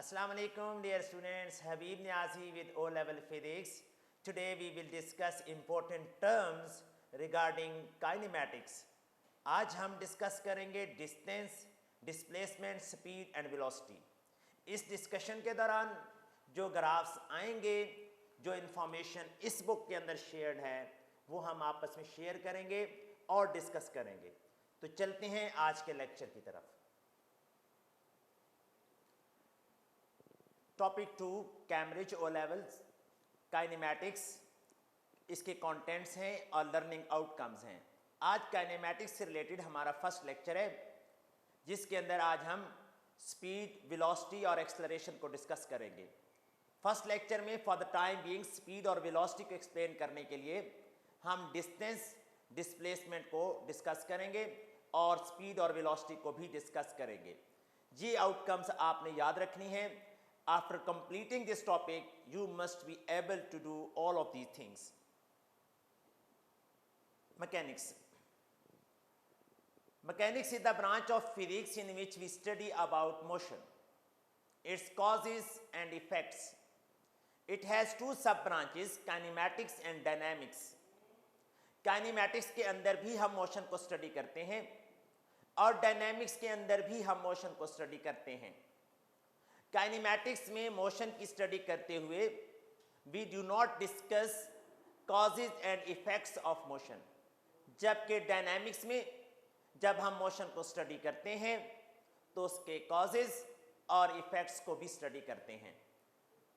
Assalamu alaikum dear students, Habib Niazi with O-Level Physics. Today we will discuss important terms regarding kinematics. आज हम discuss करेंगे distance, displacement, speed and velocity. इस discussion के दौरान जो graphs आएंगे, जो इन्फॉर्मेशन इस बुक के अंदर शेयर्ड है, वो हम आपस में शेयर करेंगे और डिस्कस करेंगे. तो चलते हैं आज के लेक्चर की तरफ. Topic 2 Cambridge O levels kinematics, इसके कंटेंट्स हैं और लर्निंग आउटकम्स हैं. आज काइनेमैटिक्स से रिलेटेड हमारा फर्स्ट लेक्चर है, जिसके अंदर आज हम स्पीड, वेलोसिटी और एक्सेलरेशन को डिस्कस करेंगे. फर्स्ट लेक्चर में for the time being speed और वेलोसिटी को एक्सप्लेन करने के लिए हम डिस्टेंस, डिस्प्लेसमेंट को डिस्कस करेंगे और स्पीड और वेलोसिटी को भी डिस्कस करेंगे. ये आउटकम्स आपने याद रखनी है. After completing this topic, you must be able to do all of these things. Mechanics. Mechanics is the branch of physics in which we study about motion, its causes and effects. It has two sub-branches, kinematics and dynamics. Kinematics के अंदर भी हम motion को study करते हैं और dynamics के अंदर भी हम मोशन को स्टडी करते हैं. काइनेमैटिक्स में मोशन की स्टडी करते हुए we do not discuss causes and effects of motion, जबकि डायनामिक्स में जब हम मोशन को स्टडी करते हैं तो उसके कॉजेज और इफेक्ट्स को भी स्टडी करते हैं.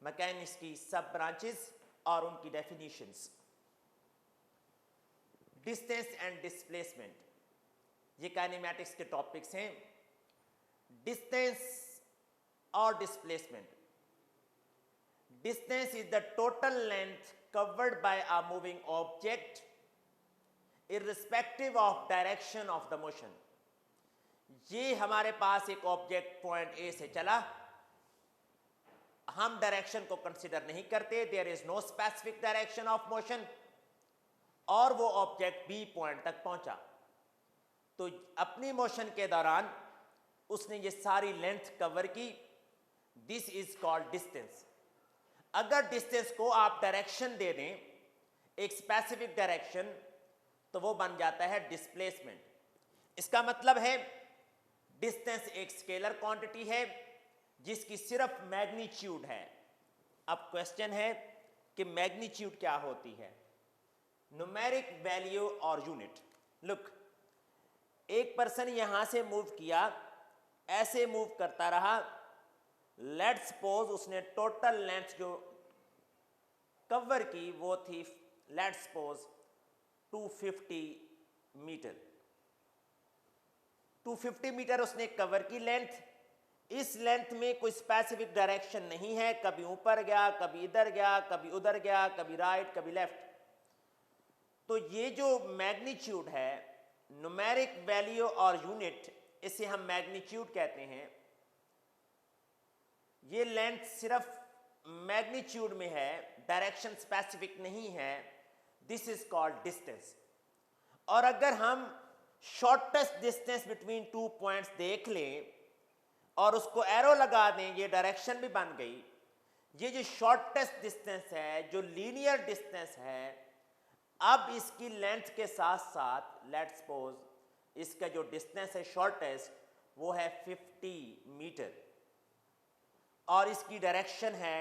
मैकेनिक्स की सब ब्रांचेस और उनकी डेफिनेशंस. डिस्टेंस एंड डिस्प्लेसमेंट, ये काइनेमैटिक्स के टॉपिक्स हैं. Distance or displacement. Distance is the total length covered by a moving object irrespective of direction of the motion. ये हमारे पास एक ऑब्जेक्ट पॉइंट ए से चला, हम डायरेक्शन को कंसीडर नहीं करते, there is no specific direction of motion, और वो ऑब्जेक्ट बी पॉइंट तक पहुंचा. तो अपनी मोशन के दौरान उसने ये सारी लेंथ कवर की. This is called distance. अगर डिस्टेंस को आप डायरेक्शन दे दें, एक स्पेसिफिक डायरेक्शन, तो वो बन जाता है डिस्प्लेसमेंट. इसका मतलब है डिस्टेंस एक स्केलर क्वांटिटी है जिसकी सिर्फ मैग्नीट्यूड है. अब क्वेश्चन है कि मैग्नीट्यूड क्या होती है? न्यूमेरिक वैल्यू और यूनिट. लुक, एक पर्सन यहां से मूव किया, ऐसे मूव करता रहा. लेट्स सपोज उसने टोटल लेंथ जो कवर की वो थी, लेट्स सपोज 250 मीटर. 250 मीटर उसने कवर की लेंथ. इस लेंथ में कोई स्पेसिफिक डायरेक्शन नहीं है, कभी ऊपर गया, कभी इधर गया, कभी उधर गया, कभी राइट, कभी लेफ्ट. तो ये जो मैग्नीट्यूड है, न्यूमेरिक वैल्यू और यूनिट, इसे हम मैग्नीट्यूड कहते हैं. ये लेंथ सिर्फ मैग्नीट्यूड में है, डायरेक्शन स्पेसिफिक नहीं है. This is called distance. और अगर हम shortest distance between two points देख लें और उसको एरो लगा दें, ये डायरेक्शन भी बन गई. ये जो शॉर्टेस्ट डिस्टेंस है, जो लीनियर डिस्टेंस है, अब इसकी लेंथ के साथ साथ लेट्स सपोज इसका जो डिस्टेंस है शॉर्टेस्ट, वो है 50 मीटर. और इसकी डायरेक्शन है,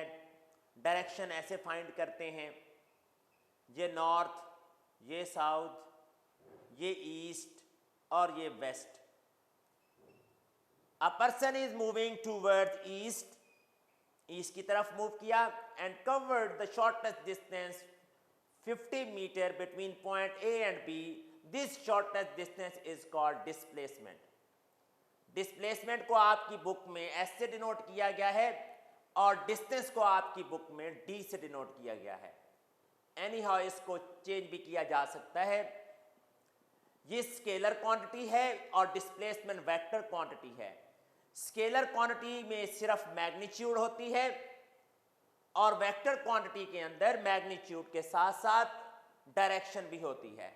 डायरेक्शन ऐसे फाइंड करते हैं, ये नॉर्थ, ये साउथ, ये ईस्ट और ये west. A person is moving toward east, east की तरफ मूव किया, and covered the shortest distance 50 meter between point A and B. This shortest distance is called displacement. Displacement को आपकी बुक में एस से डिनोट किया गया है और डिस्टेंस को आपकी बुक में डी से डिनोट किया गया है. एनी हाउ इसको चेंज भी किया जा सकता है. ये स्केलर क्वांटिटी है और डिस्प्लेसमेंट वेक्टर क्वांटिटी है. स्केलर क्वांटिटी में सिर्फ मैग्नीट्यूड होती है और वेक्टर क्वांटिटी के अंदर मैग्नीट्यूड के साथ साथ डायरेक्शन भी होती है.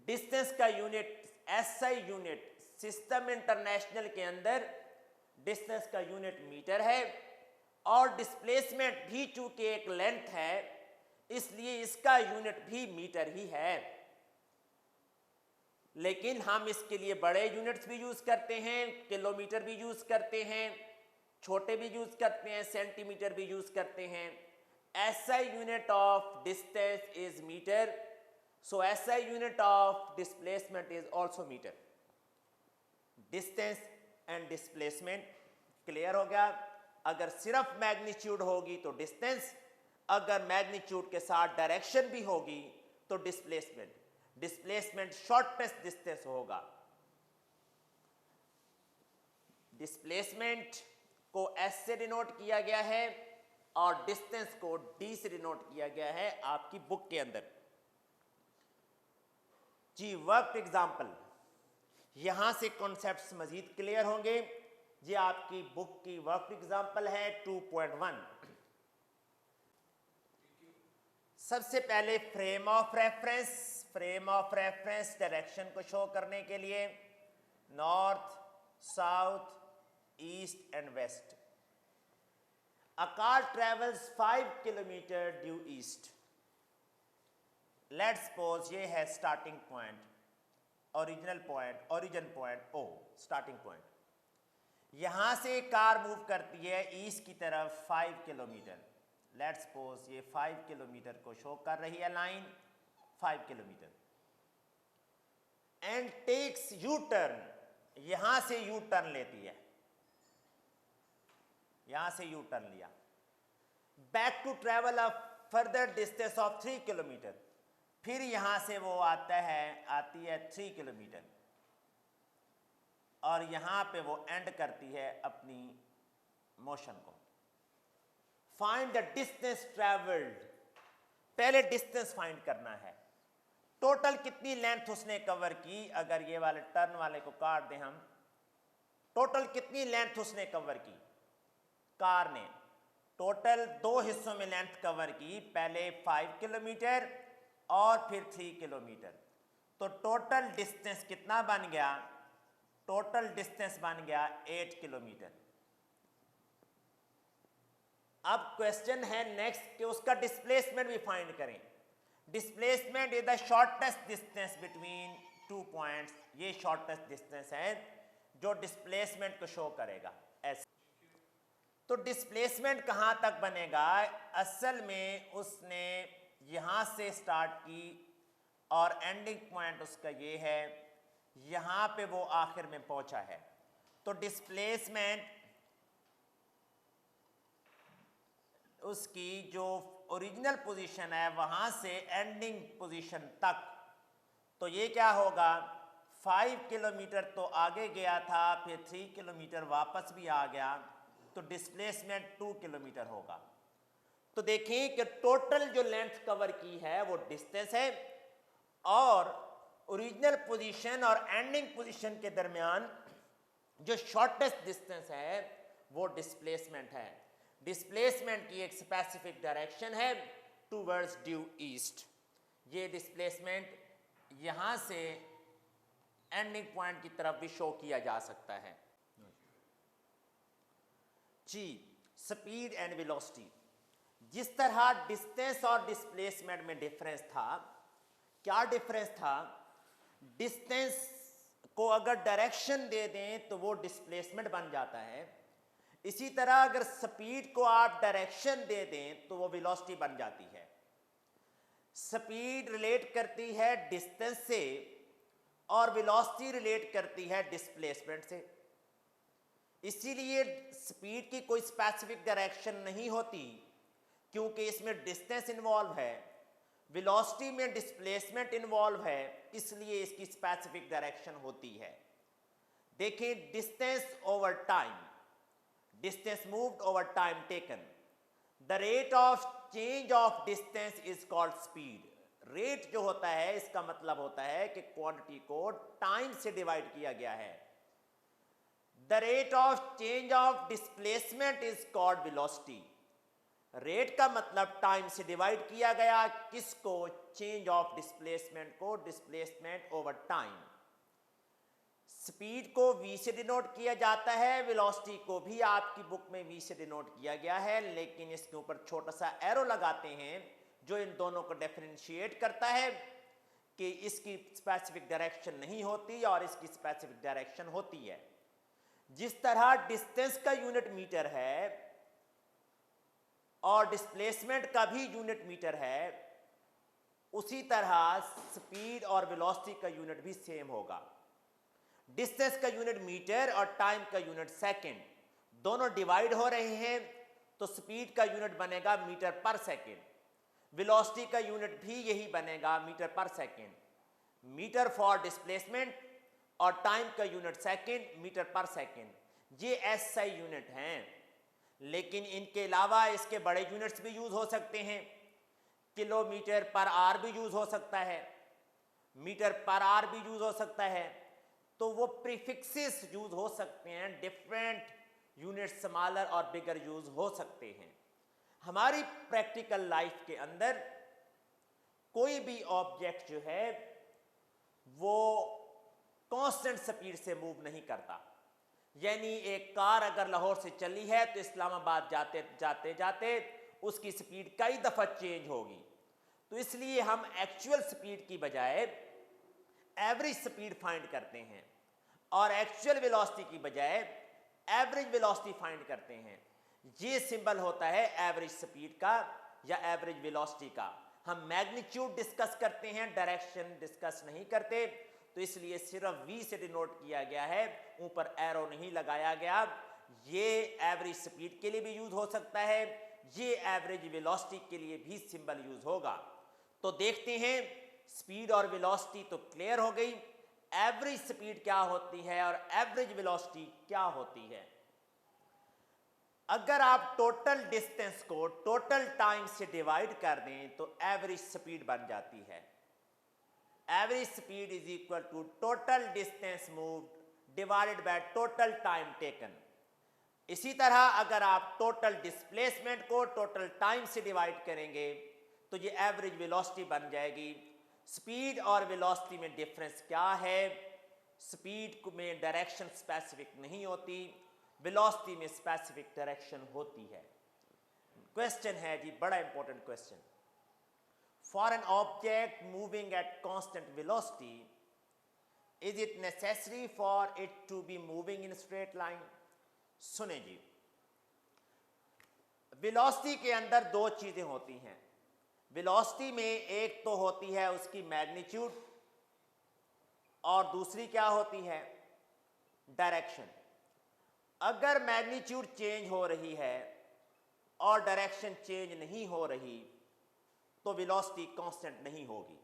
डिस्टेंस का unit SI unit system international के अंदर डिस्टेंस का यूनिट मीटर है और डिस्प्लेसमेंट भी चूंकि एक लेंथ है इसलिए इसका यूनिट भी मीटर ही है, लेकिन हम इसके लिए बड़े यूनिट्स भी यूज करते हैं, किलोमीटर भी यूज करते हैं, छोटे भी यूज करते हैं, सेंटीमीटर भी यूज करते हैं। SI unit of distance is meter, so SI unit of displacement is also meter. Distance and displacement clear हो गया। अगर सिर्फ मैग्नीट्यूड होगी तो डिस्टेंस, अगर मैग्नीट्यूड के साथ डायरेक्शन भी होगी तो डिस्प्लेसमेंट। डिस्प्लेसमेंट शॉर्टेस्ट डिस्टेंस होगा। डिस्प्लेसमेंट को S से डिनोट किया गया है और डिस्टेंस को D से डिनोट किया गया है आपकी बुक के अंदर। जी वर्क एग्जाम्पल, यहां से कॉन्सेप्ट्स मजीद क्लियर होंगे। ये आपकी बुक की वर्क एग्जाम्पल है 2.1। सबसे पहले frame of reference. Frame of reference direction को शो करने के लिए north, south, east and west. A car travels 5 kilometer due east. Let's suppose ये है starting point, origin point O, starting point. यहां से कार मूव करती है ईस्ट की तरफ 5 किलोमीटर। लेट्स सपोज ये 5 किलोमीटर को शो कर रही है line, 5 kilometer, and takes U turn. यहां से यू टर्न लेती है, यहां से यू टर्न लिया, back to travel a further distance of 3 kilometer. फिर यहां से वो आती है 3 किलोमीटर और यहां पे वो एंड करती है अपनी मोशन को। Find the distance travelled. पहले डिस्टेंस फाइंड करना है, टोटल कितनी लेंथ उसने कवर की। अगर ये वाले टर्न वाले को काट दें हम, टोटल कितनी लेंथ उसने कवर की कार ने। टोटल 2 हिस्सों में लेंथ कवर की, पहले 5 किलोमीटर और फिर 3 किलोमीटर। तो टोटल डिस्टेंस कितना बन गया, टोटल डिस्टेंस बन गया 8 किलोमीटर। अब क्वेश्चन है नेक्स्ट कि उसका डिस्प्लेसमेंट भी फाइंड करें। Displacement is the shortest distance between 2 points. ये शॉर्टेस्ट डिस्टेंस है जो डिस्प्लेसमेंट को शो करेगा ऐसे। तो डिस्प्लेसमेंट कहां तक बनेगा, असल में उसने यहां से स्टार्ट की और एंडिंग पॉइंट उसका ये है, यहां पे वो आखिर में पहुंचा है। तो डिस्प्लेसमेंट उसकी जो ओरिजिनल पोजीशन है वहां से एंडिंग पोजीशन तक, तो ये क्या होगा, 5 किलोमीटर तो आगे गया था, फिर 3 किलोमीटर वापस भी आ गया, तो डिस्प्लेसमेंट 2 किलोमीटर होगा। तो देखिए कि टोटल जो लेंथ कवर की है वो डिस्टेंस है और ओरिजिनल पोजीशन और एंडिंग पोजीशन के दरमियान जो शॉर्टेस्ट डिस्टेंस है वो डिस्प्लेसमेंट है। डिस्प्लेसमेंट की एक स्पेसिफिक डायरेक्शन है टूवर्ड्स ड्यू ईस्ट। ये डिस्प्लेसमेंट यहां से एंडिंग पॉइंट की तरफ भी शो किया जा सकता है। जी स्पीड एंड वेलोसिटी। जिस तरह डिस्टेंस और डिस्प्लेसमेंट में डिफरेंस था, क्या डिफरेंस था, डिस्टेंस को अगर डायरेक्शन दे दें तो वो डिस्प्लेसमेंट बन जाता है। इसी तरह अगर स्पीड को आप डायरेक्शन दे दें तो वो वेलोसिटी बन जाती है। स्पीड रिलेट करती है डिस्टेंस से और वेलोसिटी रिलेट करती है डिस्प्लेसमेंट से। इसीलिए स्पीड की कोई स्पेसिफिक डायरेक्शन नहीं होती क्योंकि इसमें डिस्टेंस इन्वॉल्व है, वेलोसिटी में डिस्प्लेसमेंट इन्वॉल्व है, इसलिए इसकी स्पेसिफिक डायरेक्शन होती है। देखिए distance over time, distance moved over time taken, the rate of change of distance is called speed. Rate जो होता है इसका मतलब होता है कि क्वांटिटी को टाइम से डिवाइड किया गया है। The rate of change of displacement is called velocity. Rate का मतलब टाइम से डिवाइड किया गया, किसको, चेंज ऑफ डिस्प्लेसमेंट को, डिस्प्लेसमेंट ओवर टाइम। स्पीड को v से डिनोट किया जाता है, वेलोसिटी को भी आपकी बुक में v से डिनोट किया गया है, लेकिन इसके ऊपर छोटा सा एरो लगाते हैं जो इन दोनों को डिफरेंशिएट करता है कि इसकी स्पेसिफिक डायरेक्शन नहीं होती और इसकी स्पेसिफिक डायरेक्शन होती है। जिस तरह डिस्टेंस का यूनिट मीटर है और डिस्प्लेसमेंट का भी यूनिट मीटर है, उसी तरह स्पीड और वेलोसिटी का यूनिट भी सेम होगा। डिस्टेंस का यूनिट मीटर और टाइम का यूनिट सेकंड, दोनों डिवाइड हो रहे हैं तो स्पीड का यूनिट बनेगा मीटर पर सेकंड, वेलोसिटी का यूनिट भी यही बनेगा metre per second. Metre for displacement और टाइम का unit second, metre per second. ये एसआई यूनिट हैं, लेकिन इनके अलावा इसके बड़े यूनिट्स भी यूज हो सकते हैं। किलोमीटर पर आवर भी यूज हो सकता है, मीटर पर आवर भी यूज हो सकता है। तो वो प्रीफिक्सेस यूज हो सकते हैं, डिफरेंट यूनिट स्मॉलर और बिगर यूज हो सकते हैं। हमारी प्रैक्टिकल लाइफ के अंदर कोई भी ऑब्जेक्ट जो है वो कांस्टेंट स्पीड से मूव नहीं करता। यानी एक कार अगर लाहौर से चली है तो इस्लामाबाद जाते जाते जाते उसकी स्पीड कई दफा चेंज होगी। तो इसलिए हम एक्चुअल स्पीड की बजाय एवरेज स्पीड फाइंड करते हैं और एक्चुअल वेलोसिटी की बजाय एवरेज वेलोसिटी फाइंड करते हैं। ये सिंबल होता है एवरेज स्पीड का या एवरेज वेलोसिटी का। हम मैग्नीट्यूड डिस्कस करते हैं, डायरेक्शन डिस्कस नहीं करते, तो इसलिए सिर्फ v से डिनोट किया गया है, ऊपर एरो नहीं लगाया गया। ये एवरेज स्पीड के लिए भी यूज हो सकता है, ये एवरेज वेलोसिटी के लिए भी सिंबल यूज होगा। तो देखते हैं, स्पीड और वेलोसिटी तो क्लियर हो गई, एवरेज स्पीड क्या होती है और एवरेज वेलोसिटी क्या होती है। अगर आप टोटल डिस्टेंस को टोटल टाइम से डिवाइड कर दें तो एवरेज स्पीड बन जाती है। Average speed is equal to total distance moved divided by total time taken. इसी तरह अगर आप टोटल डिस्प्लेसमेंट को टोटल टाइम से डिवाइड करेंगे तो ये एवरेज वेलोसिटी बन जाएगी। स्पीड और वेलोसिटी में डिफरेंस क्या है? स्पीड में डायरेक्शन स्पेसिफिक नहीं होती, वेलोसिटी में स्पेसिफिक डायरेक्शन होती है। क्वेश्चन है जी, बड़ा important question. For an object moving at constant velocity, is it necessary for it to be moving in straight line? सुने जी, वेलोसिटी के अंदर दो चीजें होती हैं। वेलोसिटी में एक तो होती है उसकी मैग्नीट्यूड और दूसरी क्या होती है? डायरेक्शन। अगर मैग्नीट्यूड चेंज हो रही है और डायरेक्शन चेंज नहीं हो रही तो वेलोसिटी कांस्टेंट नहीं होगी।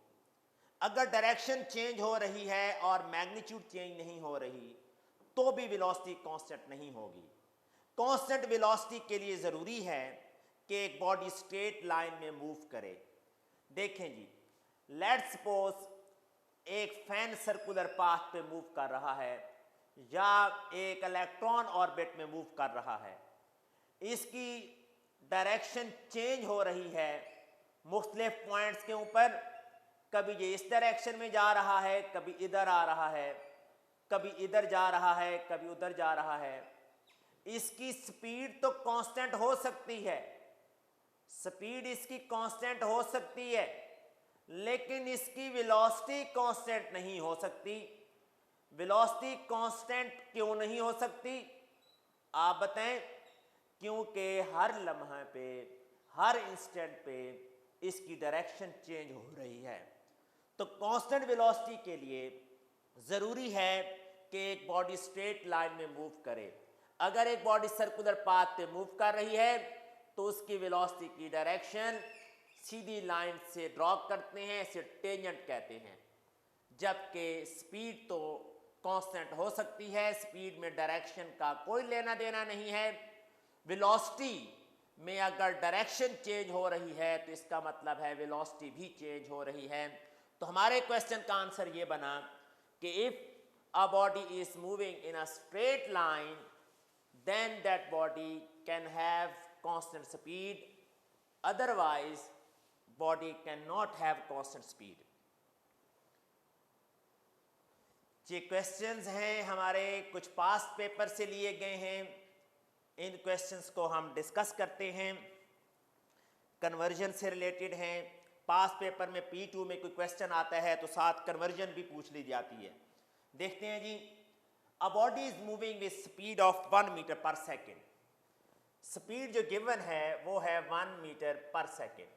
अगर डायरेक्शन चेंज हो रही है और मैग्नीट्यूड चेंज नहीं हो रही तो भी वेलोसिटी कांस्टेंट नहीं होगी। कांस्टेंट वेलोसिटी के लिए ज़रूरी है कि एक बॉडी स्ट्रेट लाइन में मूव करे। देखें जी, लेट्स सपोज एक फैन सर्कुलर पाथ पे मूव कर रहा है या एक इलेक्ट्रॉन ऑर्बिट में मूव कर रहा है, इसकी डायरेक्शन चेंज हो रही है मुख्तलिफ पॉइंट्स के ऊपर। कभी ये इस डायरेक्शन में जा रहा है, कभी इधर आ रहा है, कभी इधर जा रहा है, कभी उधर जा रहा है। इसकी स्पीड तो कांस्टेंट हो सकती है, स्पीड इसकी कांस्टेंट हो सकती है, लेकिन इसकी वेलोसिटी कांस्टेंट नहीं हो सकती। वेलोसिटी कांस्टेंट क्यों नहीं हो सकती? आप बताएं। क्योंकि हर लम्हे पे, हर इंस्टेंट पे इसकी डायरेक्शन चेंज हो रही है। तो कांस्टेंट वेलोसिटी के लिए ज़रूरी है कि एक बॉडी स्ट्रेट लाइन में मूव करे। अगर एक बॉडी सर्कुलर पाथ पे मूव कर रही है तो उसकी वेलोसिटी की डायरेक्शन सीधी लाइन से ड्रॉ करते हैं, इसे टेंजेंट कहते हैं। जबकि स्पीड तो कांस्टेंट हो सकती है, स्पीड में डायरेक्शन का कोई लेना देना नहीं है। वेलोसिटी में अगर डायरेक्शन चेंज हो रही है तो इसका मतलब है वेलोसिटी भी चेंज हो रही है। तो हमारे क्वेश्चन का आंसर ये बना कि if a body is moving in a straight line then that body can have constant speed, otherwise body cannot have constant speed. ये क्वेश्चंस हैं हमारे कुछ पास्ट पेपर से लिए गए हैं। इन क्वेश्चंस को हम डिस्कस करते हैं, कन्वर्जन से रिलेटेड हैं। पास्ट पेपर में P2 में कोई क्वेश्चन आता है तो साथ कन्वर्जन भी पूछ ली जाती है। देखते हैं जी। A body is moving with speed of 1 metre per second. Speed जो गिवन है वो है 1 metre per second.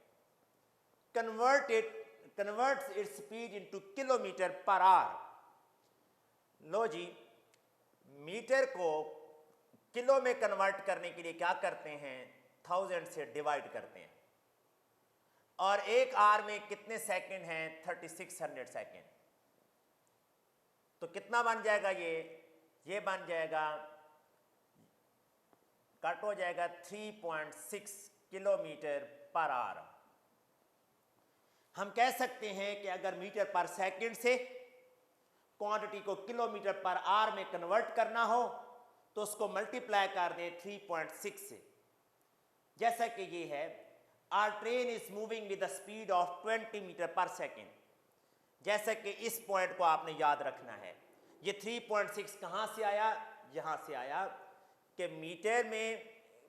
Converts its speed into kilometre per hour. लो जी, मीटर को किलो में कन्वर्ट करने के लिए क्या करते हैं, 1000 से डिवाइड करते हैं। और एक आवर में कितने सेकंड हैं, 3600 सेकंड। तो कितना बन जाएगा ये बन जाएगा, कट हो जाएगा 3.6 किलोमीटर पर आवर। हम कह सकते हैं कि अगर मीटर पर सेकंड से क्वांटिटी को किलोमीटर पर आवर में कन्वर्ट करना हो तो उसको मल्टीप्लाई कर दें 3.6 से। जैसा कि ये है, our train is moving with the speed of 20 meter per second. जैसा कि इस पॉइंट को आपने याद रखना है। ये 3.6 कहाँ से आया, यहाँ से आया कि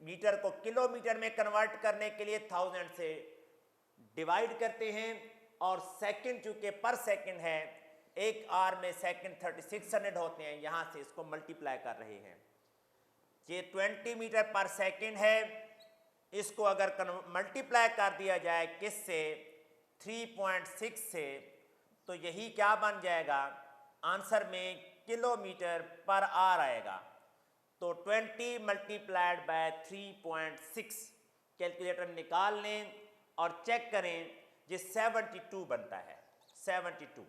मीटर को किलोमीटर में कन्वर्ट करने के लिए 1000 से डिवाइड करते हैं, और सेकंड चूंकि पर सेकंड है, एक आवर में सेकंड 3600 होते हैं, यहाँ से इसको मल्टीप्लाई कर रहे हैं। ये 20 मीटर पर सेकंड है, इसको अगर मल्टीप्लाई कर दिया जाए किससे, 3.6 से, तो यही क्या बन जाएगा, आंसर में किलोमीटर पर आवर आएगा। तो 20 मल्टीप्लाइड बाय 3.6, कैलकुलेटर निकाल लें और चेक करें, ये 72 बनता है। 72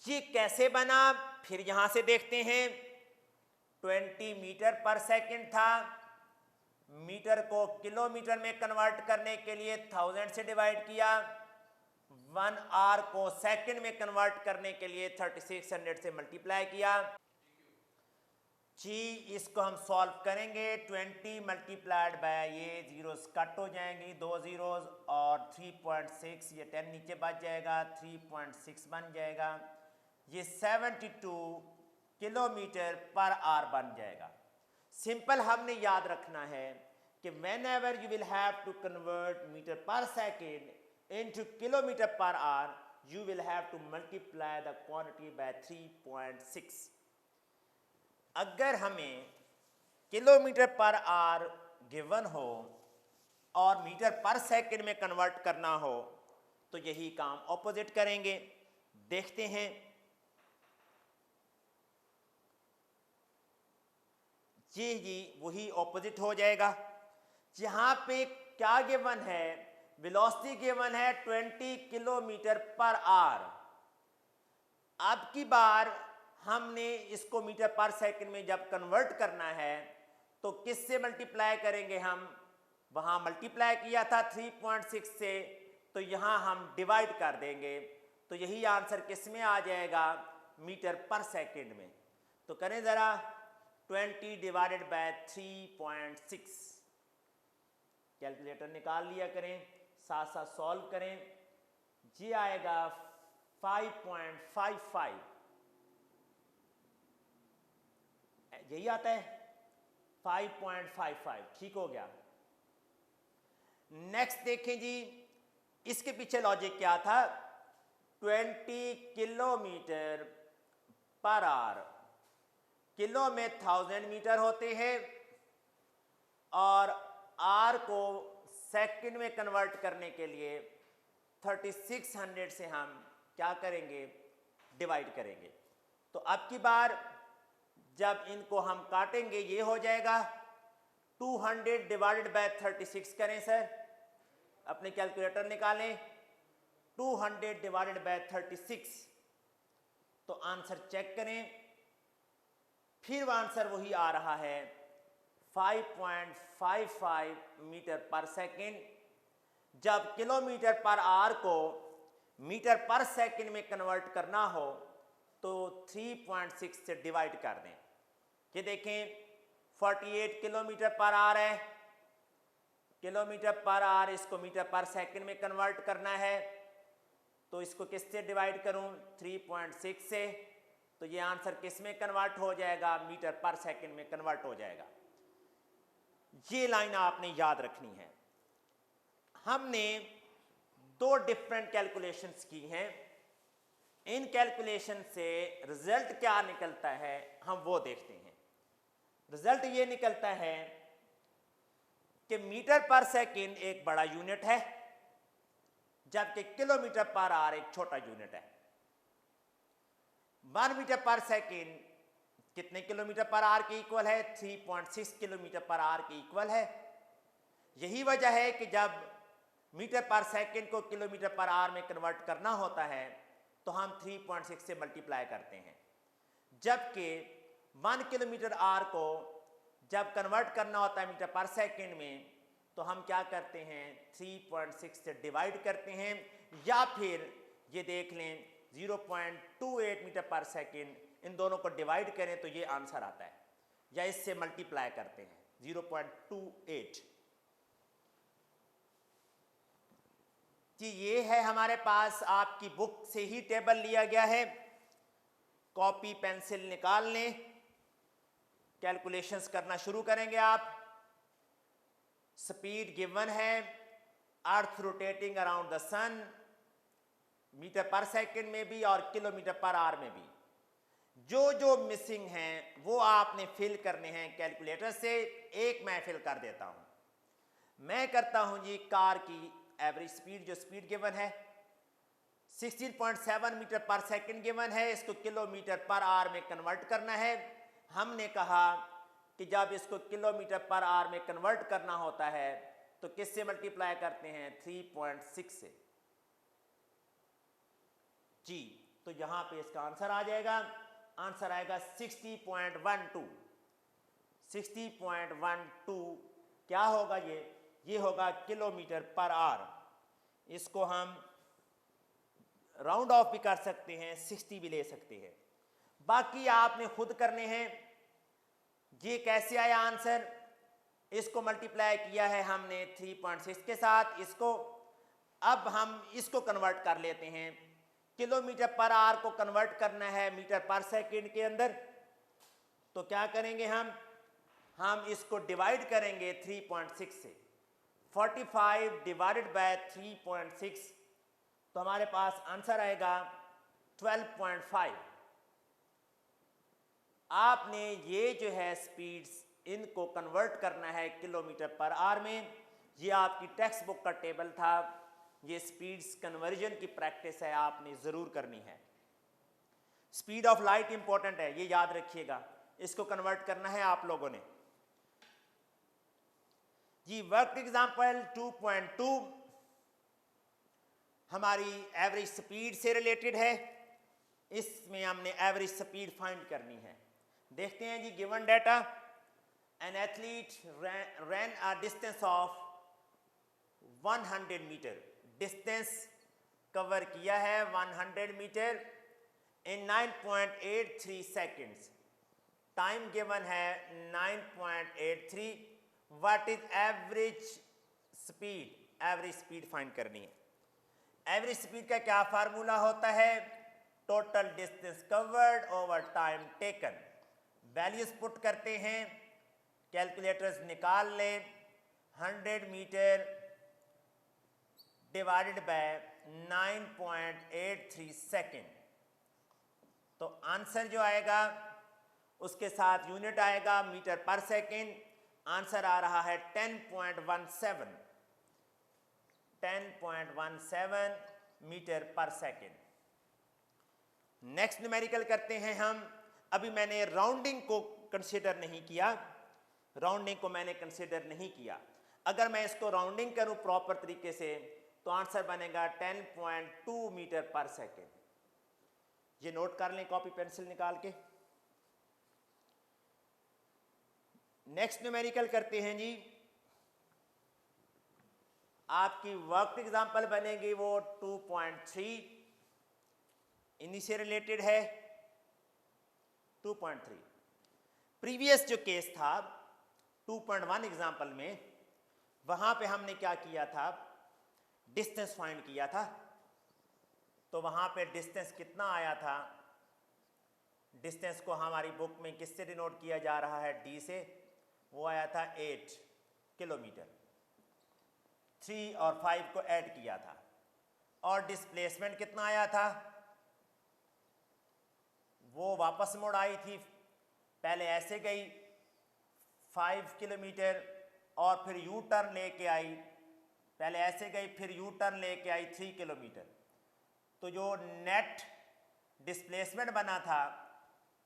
ये कैसे बना, फिर यहां से देखते हैं। 20 मीटर पर सेकंड था, मीटर को किलोमीटर में कन्वर्ट करने के लिए 1000 से डिवाइड किया, 1 आवर को सेकंड में कन्वर्ट करने के लिए 3600 से मल्टीप्लाई किया जी। इसको हम सॉल्व करेंगे। 20 मल्टीप्लाइड बाय, ये जीरोस कट हो जाएंगी, 2 जीरोस, और 3.6, ये 10 नीचे बच जाएगा, 3.6 बन जाएगा। ये 72 किलोमीटर पर आवर बन जाएगा। सिंपल हमने याद रखना है कि whenever you will have to convert metre per second into kilometre per hour, you will have to multiply the quantity by 3.6। अगर हमें किलोमीटर पर आवर गिवन हो और मीटर पर सेकेंड में कन्वर्ट करना हो तो यही काम ऑपोजिट करेंगे। देखते हैं जी वही ऑपोजिट हो जाएगा। जहां पे क्या गिवन है, वेलोसिटी गिवन है 20 किलोमीटर पर आवर। अब की बार हमने इसको मीटर पर सेकंड में जब कन्वर्ट करना है तो किससे मल्टीप्लाई करेंगे, हम वहां मल्टीप्लाई किया था 3.6 से, तो यहां हम डिवाइड कर देंगे, तो यही आंसर किस में आ जाएगा, मीटर पर सेकंड में। तो करें जरा, 20 डिवाइडेड बाय 3.6, कैलकुलेटर निकाल लिया करें, साथ साथ सॉल्व करें। जी आएगा 5.55, यही आता है 5.55, ठीक हो गया। नेक्स्ट देखें जी, इसके पीछे लॉजिक क्या था, 20 किलोमीटर पर आवर, किलो में 1000 मीटर होते हैं, और आर को सेकंड में कन्वर्ट करने के लिए 3600 से हम क्या करेंगे, डिवाइड करेंगे। तो अब की बार जब इनको हम काटेंगे ये हो जाएगा 200 डिवाइडेड बाय 36 करें सर, अपने कैलकुलेटर निकालें, 200 डिवाइडेड बाय 36, तो आंसर चेक करें, फिर वो आंसर वही आ रहा है 5.55 मीटर पर सेकेंड। जब किलोमीटर पर आवर को मीटर पर सेकेंड में कन्वर्ट करना हो तो 3.6 से डिवाइड कर दें। ये देखें 48 किलोमीटर पर आवर है, किलोमीटर पर आवर, इसको मीटर पर सेकंड में कन्वर्ट करना है, तो इसको किससे डिवाइड करूं, 3.6 से, तो ये आंसर किस में कन्वर्ट हो जाएगा? मीटर पर सेकंड में कन्वर्ट हो जाएगा। ये लाइन आपने याद रखनी है। हमने दो डिफरेंट कैलकुलेशंस की हैं, इन कैलकुलेशन से रिजल्ट क्या निकलता है हम वो देखते हैं। रिजल्ट ये निकलता है कि मीटर पर सेकंड एक बड़ा यूनिट है, जबकि किलोमीटर पर आवर एक छोटा यूनिट है। 1 मीटर पर सेकंड कितने किलोमीटर पर आवर के इक्वल है? 3.6 किलोमीटर पर आवर के इक्वल है। यही वजह है कि जब मीटर पर सेकंड को किलोमीटर पर आवर में कन्वर्ट करना होता है तो हम 3.6 से मल्टीप्लाई करते हैं, जबकि 1 किलोमीटर आवर को जब कन्वर्ट करना होता है मीटर पर सेकंड में तो हम क्या करते हैं? 3.6 से डिवाइड करते हैं, या फिर ये देख लें 0.28 मीटर पर सेकंड, इन दोनों को डिवाइड करें तो ये आंसर आता है, या इससे मल्टीप्लाई करते हैं 0.28। जी ये है हमारे पास, आपकी बुक से ही टेबल लिया गया है, कॉपी पेंसिल निकाल लें, कैलकुलेशंस करना शुरू करेंगे आप। स्पीड गिवन है, earth rotating around the sun, metre per second में भी और किलोमीटर पर आवर में भी। जो जो मिसिंग हैं वो आपने फिल करने हैं कैलकुलेटर से। एक मैं फिल कर देता हूं। मैं करता हूं जी कार की एवरेज स्पीड, जो स्पीड गिवन है 16.7 मीटर पर सेकंड गिवन है, इसको किलोमीटर पर आवर में कन्वर्ट करना है। हमने कहा कि जब इसको किलोमीटर पर आवर में कन्वर्ट करना होता है तो किससे मल्टीप्लाई करते हैं? 3.6 से। जी तो यहां पे इसका आंसर आ जाएगा, आंसर आएगा 60.12। 60.12 क्या होगा? ये होगा किलोमीटर पर आवर। इसको हम राउंड ऑफ भी कर सकते हैं, 60 भी ले सकते हैं, बाकी आपने खुद करने हैं। ये कैसे आया आंसर? इसको मल्टीप्लाई किया है हमने 3.6 के साथ, इसको अब हम इसको कन्वर्ट कर लेते हैं। किलोमीटर पर आवर को कन्वर्ट करना है मीटर पर सेकंड के अंदर, तो क्या करेंगे हम इसको डिवाइड करेंगे 3.6 से। 45 डिवाइडेड बाय 3.6, तो हमारे पास आंसर आएगा 12.5। आपने ये जो है स्पीड्स, इनको कन्वर्ट करना है किलोमीटर पर आवर में। ये आपकी टेक्स्ट बुक का टेबल था। ये स्पीड्स कन्वर्जन की प्रैक्टिस है, आपने ज़रूर करनी है। स्पीड ऑफ लाइट इंपॉर्टेंट है, ये याद रखिएगा। इसको कन्वर्ट करना है आप लोगों ने। जी वर्क एग्जाम्पल 2.2 हमारी एवरेज स्पीड से रिलेटेड है। इसमें हमने एवरेज स्पीड फाइंड करनी है। देखते हैं जी, given data, an athlete ran a distance of 100 metre. Distance cover किया है 100 metre in 9.83 seconds. Time given है 9.83। What is average speed? Average speed find करनी है। एवरेज स्पीड का क्या फार्मूला होता है? Total distance covered over time taken. Values put करते हैं, कैलकुलेटर्स निकाल लें। 100 मीटर डिवाइडेड बाय 9.83 सेकेंड, तो आंसर जो आएगा उसके साथ यूनिट आएगा मीटर पर सेकेंड। आंसर आ रहा है 10.17 metre per second. Next numerical करते हैं हम। अभी मैंने राउंडिंग को कंसीडर नहीं किया, राउंडिंग को मैंने कंसीडर नहीं किया। अगर मैं इसको राउंडिंग करूं प्रॉपर तरीके से तो आंसर बनेगा 10.2 मीटर पर सेकेंड। ये नोट कर लें कॉपी पेंसिल निकाल के। नेक्स्ट न्यूमेरिकल करते हैं जी। आपकी वर्क एग्जांपल बनेगी वो 2.3, इन्हीं से रिलेटेड है। 2.3 प्रीवियस जो केस था 2.1 एग्जांपल में, वहां पे हमने क्या किया था? डिस्टेंस फाइंड किया था। तो वहां पे डिस्टेंस कितना आया था? डिस्टेंस को हमारी बुक में किससे डिनोट किया जा रहा है, डी से, वो आया था 8 किलोमीटर। 3 और 5 को ऐड किया था और डिस्प्लेसमेंट कितना आया था, वो वापस मुड़ आई थी, पहले ऐसे गई 5 किलोमीटर और फिर यू टर्न लेके आई, पहले ऐसे गई फिर यू टर्न लेके आई 3 किलोमीटर। तो जो नेट डिस्प्लेसमेंट बना था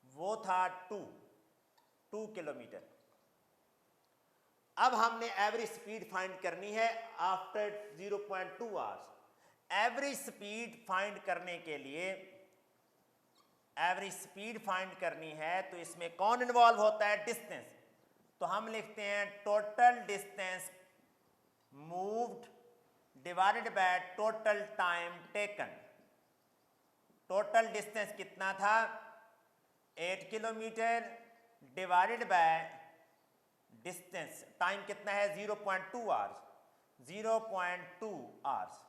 वो था 2 किलोमीटर। अब हमने एवरेज स्पीड फाइंड करनी है after 0.2 hours. Average speed find करने के लिए, एवरेज स्पीड फाइंड करनी है तो इसमें कौन इन्वॉल्व होता है, डिस्टेंस। तो हम लिखते हैं total distance moved divided by total time taken. Total distance कितना था, 8 kilometre divided by distance, time कितना है 0.2 hours. 0.2 hours,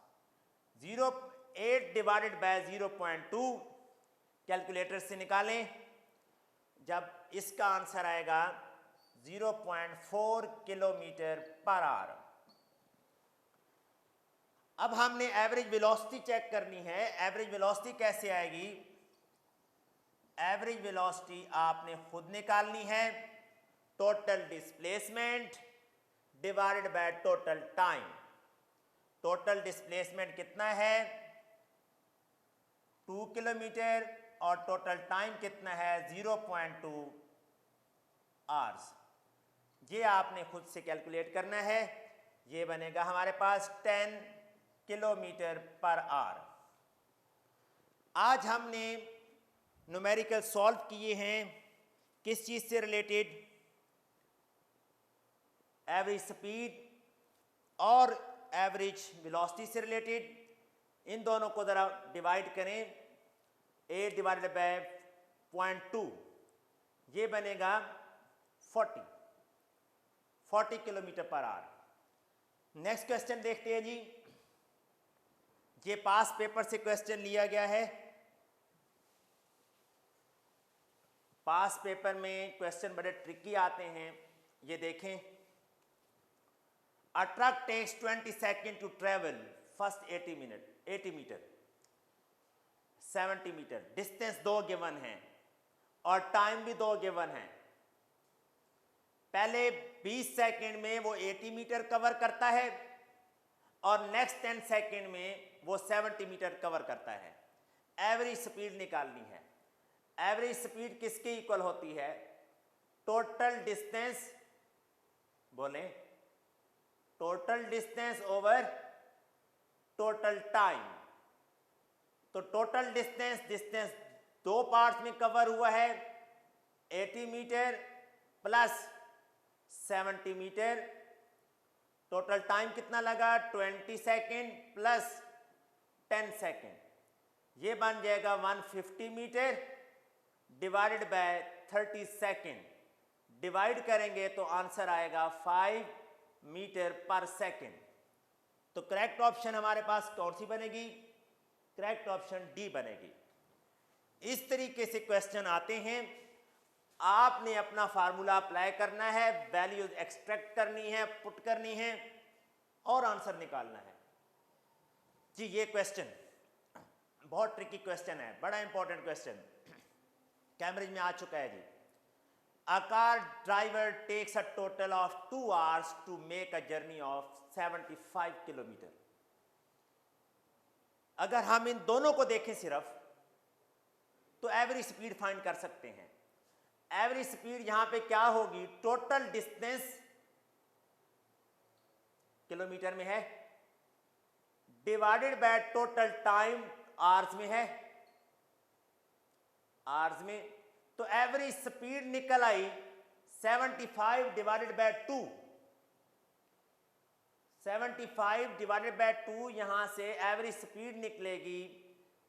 8 divided by 0.2 calculator से निकालें। जब इसका आंसर आएगा 0.4 किलोमीटर पर आवर। अब हमने एवरेज वेलोसिटी चेक करनी है। एवरेज वेलोसिटी कैसे आएगी, एवरेज वेलोसिटी आपने खुद निकालनी है, total displacement divided by total time. Total displacement कितना है 2 किलोमीटर और टोटल टाइम कितना है 0.2 आवर्स। ये आपने खुद से कैलकुलेट करना है। ये बनेगा हमारे पास 10 किलोमीटर पर आवर। आज हमने न्यूमेरिकल सॉल्व किए हैं किस चीज़ से रिलेटेड, एवरेज स्पीड और एवरेज वेलोसिटी से रिलेटेड। इन दोनों को ज़रा डिवाइड करें, 8 डिवाइडेड बाय 0.2, ये बनेगा 40 kilometre per our. Next question देखते हैं जी। ये पास पेपर से क्वेश्चन लिया गया है। पास पेपर में क्वेश्चन बड़े ट्रिकी आते हैं। ये देखें, a truck takes 20 second to travel first 80 metre 70 metre. Distance 2 given है और टाइम भी 2 गिवन है। पहले 20 सेकेंड में वो 80 मीटर कवर करता है और नेक्स्ट 10 सेकेंड में वो 70 मीटर कवर करता है। एवरेज स्पीड निकालनी है। एवरेज स्पीड किसके इक्वल होती है, टोटल डिस्टेंस, बोलें, total distance over total time. तो टोटल डिस्टेंस 2 पार्ट्स में कवर हुआ है, 80 meter plus 70 meter. Total time कितना लगा 20 सेकेंड प्लस 10 सेकेंड, ये बन जाएगा 150 meter divided by 30 second. Divide करेंगे तो आंसर आएगा 5 मीटर पर सेकेंड। तो करेक्ट ऑप्शन हमारे पास कौन सी बनेगी, करेक्ट ऑप्शन डी बनेगी। इस तरीके से क्वेश्चन आते हैं। आपने अपना फार्मूला अप्लाई करना है, वैल्यूज एक्सट्रैक्ट करनी है, पुट करनी है और आंसर निकालना है जी। ये क्वेश्चन बहुत ट्रिकी क्वेश्चन है, बड़ा इंपॉर्टेंट क्वेश्चन, कैम्ब्रिज में आ चुका है जी। A car driver takes a total of 2 hours to make a journey of 75 kilometre. अगर हम इन दोनों को देखें सिर्फ तो एवरेज स्पीड फाइंड कर सकते हैं। एवरेज स्पीड यहां पे क्या होगी, टोटल डिस्टेंस किलोमीटर में है divided by total time hours में है, आवर्स में। तो एवरेज स्पीड निकल आई 75 डिवाइडेड बाय 2, 75 डिवाइडेड बाय 2, यहां से एवरेज स्पीड निकलेगी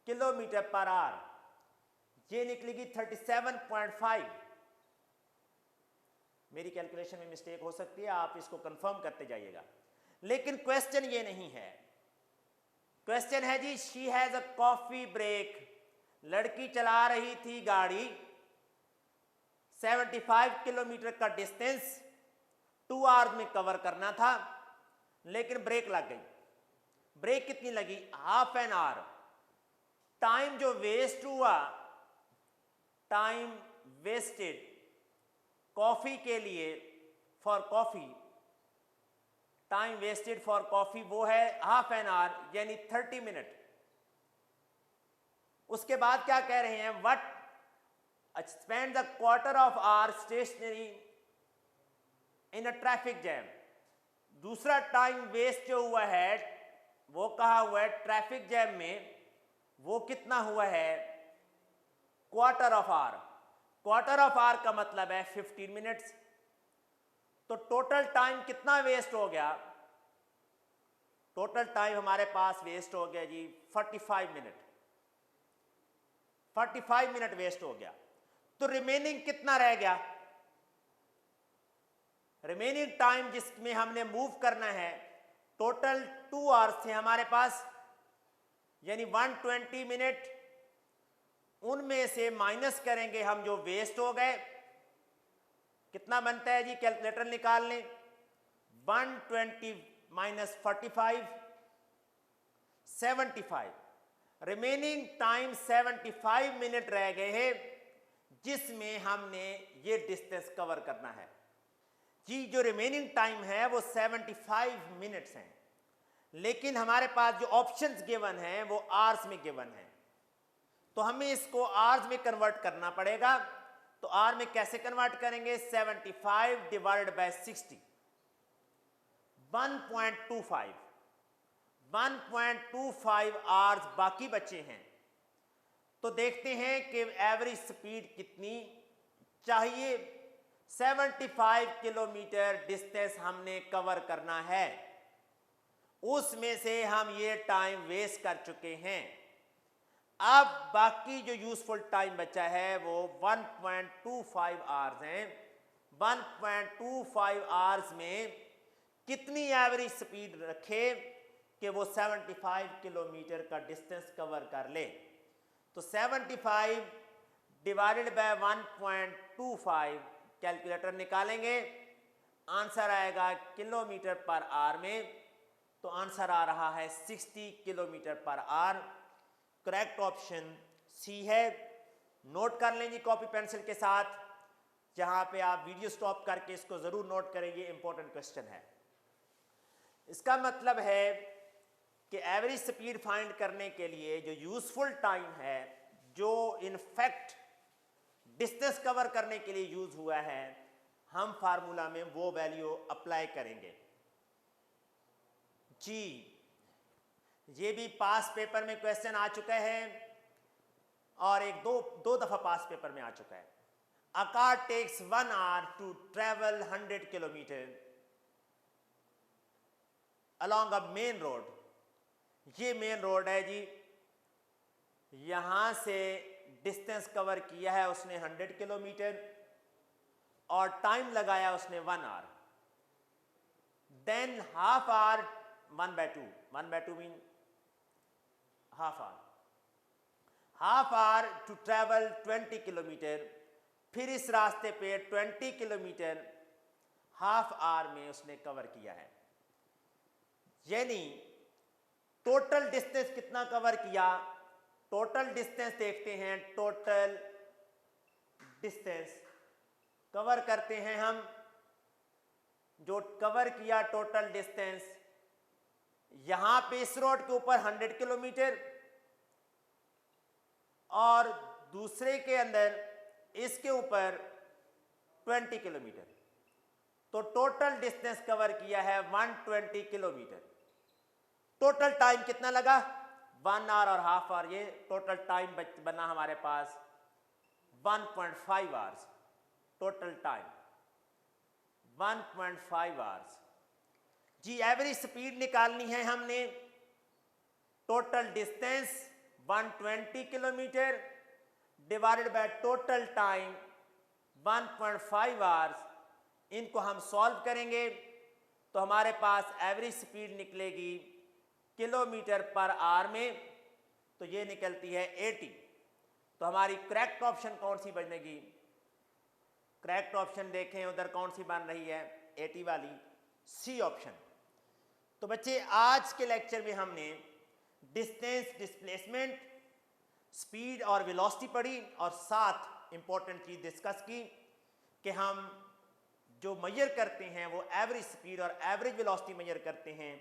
किलोमीटर पर आवर, ये निकलेगी 37.5। मेरी कैलकुलेशन में मिस्टेक हो सकती है, आप इसको कंफर्म करते जाइएगा। लेकिन क्वेश्चन ये नहीं है। क्वेश्चन है जी, she has a coffee break. लड़की चला रही थी गाड़ी 75 किलोमीटर का डिस्टेंस 2 आवर्स में कवर करना था, लेकिन ब्रेक लग गई। ब्रेक कितनी लगी? Half an hour. टाइम जो वेस्ट हुआ, टाइम वेस्टेड कॉफी के लिए, for coffee, time wasted for coffee वो है हाफ एन आवर, यानी 30 मिनट। उसके बाद क्या कह रहे हैं? What spend the quarter of hour stationary in a traffic jam. दूसरा टाइम वेस्ट जो हुआ है वो कहा हुआ है ट्रैफिक जैम में, वो कितना हुआ है? Quarter of hour. Quarter of hour का मतलब है 15 मिनट्स। तो टोटल टाइम कितना वेस्ट हो गया? टोटल टाइम हमारे पास वेस्ट हो गया जी 45 मिनट। 45 मिनट वेस्ट हो गया। तो रिमेनिंग कितना रह गया? रिमेनिंग टाइम जिसमें हमने मूव करना है, टोटल 2 आवर्स थे हमारे पास, यानी 120 मिनट। उनमें से माइनस करेंगे हम जो वेस्ट हो गए। कितना बनता है जी? कैलकुलेटर निकाल लें। 120 माइनस 45, 75। रिमेनिंग टाइम 75 मिनट रह गए हैं, जिसमें हमने ये डिस्टेंस कवर करना है जी। जो रिमेनिंग टाइम है वो 75 मिनट्स हैं, लेकिन हमारे पास जो ऑप्शंस गिवन हैं वो आवर्स में गिवन है, तो हमें इसको आवर्स में कन्वर्ट करना पड़ेगा। तो आवर में कैसे कन्वर्ट करेंगे? 75 डिवाइडेड बाय 60, 1.25 आवर्स बाकी बचे हैं। तो देखते हैं कि एवरेज स्पीड कितनी चाहिए। 75 किलोमीटर डिस्टेंस हमने कवर करना है, उसमें से हम ये टाइम वेस्ट कर चुके हैं। अब बाकी जो यूजफुल टाइम बचा है वो 1.25 आवर्स हैं। 1.25 आवर्स में कितनी एवरेज स्पीड रखे कि वो 75 किलोमीटर का डिस्टेंस कवर कर ले? तो 75 डिवाइडेड बाय 1.25, कैलकुलेटर निकालेंगे, आंसर आएगा किलोमीटर पर आवर में। तो आंसर आ रहा है 60 kilometre per our. Correct option C है। नोट कर लें जी कॉपी पेंसिल के साथ, जहां पे आप वीडियो स्टॉप करके इसको जरूर नोट करें, ये इंपॉर्टेंट क्वेश्चन है। इसका मतलब है कि एवरेज स्पीड फाइंड करने के लिए जो यूजफुल टाइम है, जो इनफैक्ट डिस्टेंस कवर करने के लिए यूज हुआ है, हम फार्मूला में वो वैल्यू अप्लाई करेंगे जी। ये भी पास पेपर में क्वेश्चन आ चुका है, और एक दो दफा पास पेपर में आ चुका है। A car takes 1 hour to travel 100 kilometer along a main road. ये मेन रोड है जी, यहां से डिस्टेंस कवर किया है उसने 100 किलोमीटर, और टाइम लगाया उसने 1 hour. Then half hour 1/2, 1/2 mean half hour to travel 20 kilometer. फिर इस रास्ते पे 20 किलोमीटर हाफ आवर में उसने कवर किया है, यानी टोटल डिस्टेंस कितना कवर किया? टोटल डिस्टेंस देखते हैं। टोटल डिस्टेंस कवर करते हैं हम, जो कवर किया टोटल डिस्टेंस, यहां पे इस रोड के ऊपर 100 किलोमीटर, और दूसरे के अंदर इसके ऊपर 20 किलोमीटर। तो टोटल डिस्टेंस कवर किया है 120 किलोमीटर। टोटल टाइम कितना लगा? 1 आवर और हाफ आवर। ये टोटल टाइम बना हमारे पास 1.5 आवर्स। टोटल टाइम 1.5 आवर्स जी। एवरेज स्पीड निकालनी है हमने। Total distance 120 kilometre divided by total time 1.5 hours. इनको हम सॉल्व करेंगे तो हमारे पास एवरेज स्पीड निकलेगी किलोमीटर पर आवर में, तो ये निकलती है 80। तो हमारी करेक्ट ऑप्शन कौन सी बनेगी? करेक्ट ऑप्शन देखें उधर कौन सी बन रही है, 80 वाली, सी ऑप्शन। तो बच्चे आज के लेक्चर में हमने डिस्टेंस, डिस्प्लेसमेंट, स्पीड और वेलोसिटी पढ़ी और 7 इंपॉर्टेंट चीज डिस्कस की कि हम जो मेजर करते हैं वो एवरेज स्पीड और एवरेज वेलोसिटी मेजर करते हैं।